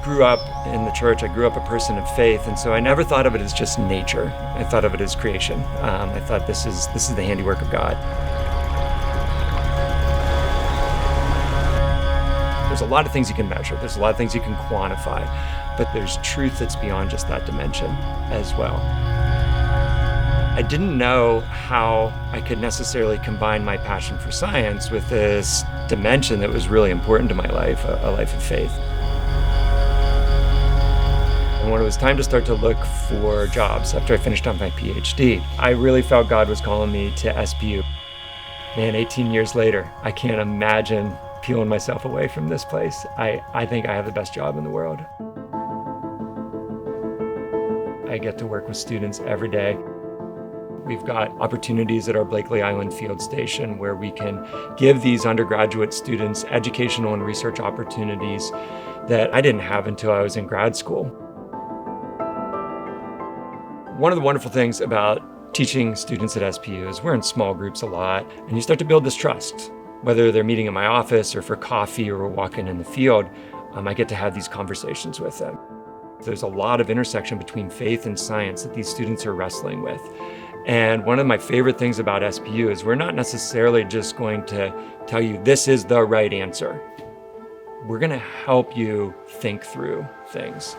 grew up in the church. I grew up a person of faith, and so I never thought of it as just nature. I thought of it as creation. I thought this is the handiwork of God. There's a lot of things you can measure. There's a lot of things you can quantify, but there's truth that's beyond just that dimension as well. I didn't know how I could necessarily combine my passion for science with this dimension that was really important to my life, a life of faith. And when it was time to start to look for jobs after I finished on my PhD, I really felt God was calling me to SPU. Man, 18 years later, I can't imagine peeling myself away from this place. I think I have the best job in the world. I get to work with students every day. We've got opportunities at our Blakely Island Field Station where we can give these undergraduate students educational and research opportunities that I didn't have until I was in grad school. One of the wonderful things about teaching students at SPU is we're in small groups a lot, and you start to build this trust. Whether they're meeting in my office or for coffee or we're walking in the field, I get to have these conversations with them. There's a lot of intersection between faith and science that these students are wrestling with. And one of my favorite things about SPU is we're not necessarily just going to tell you this is the right answer. We're going to help you think through things.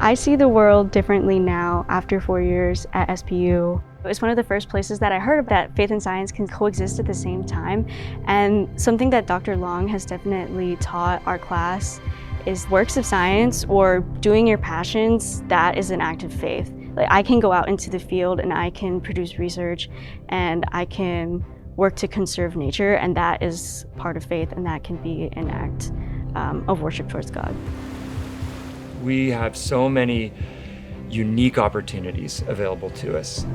I see the world differently now after 4 years at SPU. It was one of the first places that I heard that faith and science can coexist at the same time. And something that Dr. Long has definitely taught our class is works of science or doing your passions, that is an act of faith. Like, I can go out into the field and I can produce research and I can work to conserve nature, and that is part of faith, and that can be an act of worship towards God. We have so many unique opportunities available to us.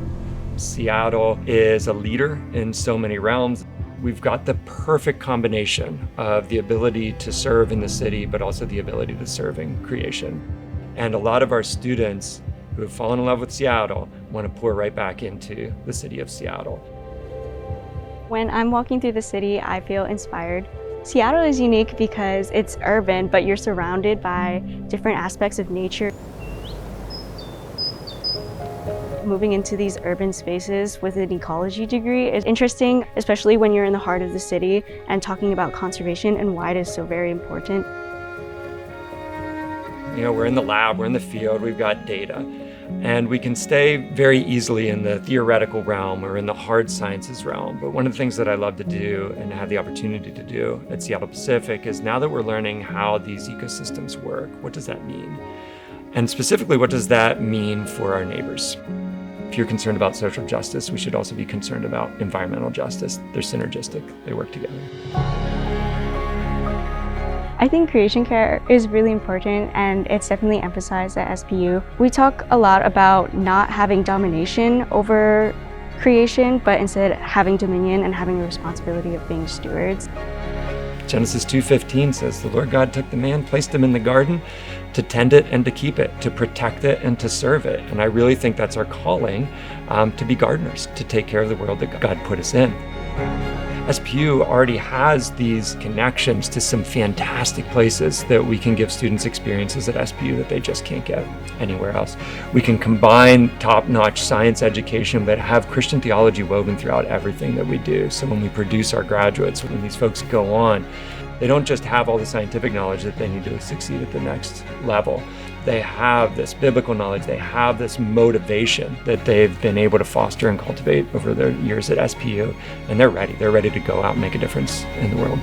Seattle is a leader in so many realms. We've got the perfect combination of the ability to serve in the city, but also the ability to serve in creation. And a lot of our students who have fallen in love with Seattle want to pour right back into the city of Seattle. When I'm walking through the city, I feel inspired. Seattle is unique because it's urban, but you're surrounded by different aspects of nature. Moving into these urban spaces with an ecology degree is interesting, especially when you're in the heart of the city and talking about conservation and why it is so very important. You know, we're in the lab, we're in the field, we've got data, and we can stay very easily in the theoretical realm or in the hard sciences realm. But one of the things that I love to do and have the opportunity to do at Seattle Pacific is, now that we're learning how these ecosystems work, what does that mean? And specifically, what does that mean for our neighbors? If you're concerned about social justice, we should also be concerned about environmental justice. They're synergistic, they work together. I think creation care is really important, and it's definitely emphasized at SPU. We talk a lot about not having domination over creation, but instead having dominion and having the responsibility of being stewards. Genesis 2:15 says, "The Lord God took the man, placed him in the garden to tend it and to keep it, to protect it and to serve it." And I really think that's our calling, to be gardeners, to take care of the world that God put us in. SPU already has these connections to some fantastic places that we can give students experiences at SPU that they just can't get anywhere else. We can combine top-notch science education but have Christian theology woven throughout everything that we do. So when we produce our graduates, when these folks go on, they don't just have all the scientific knowledge that they need to succeed at the next level. They have this biblical knowledge, they have this motivation that they've been able to foster and cultivate over their years at SPU, and they're ready to go out and make a difference in the world.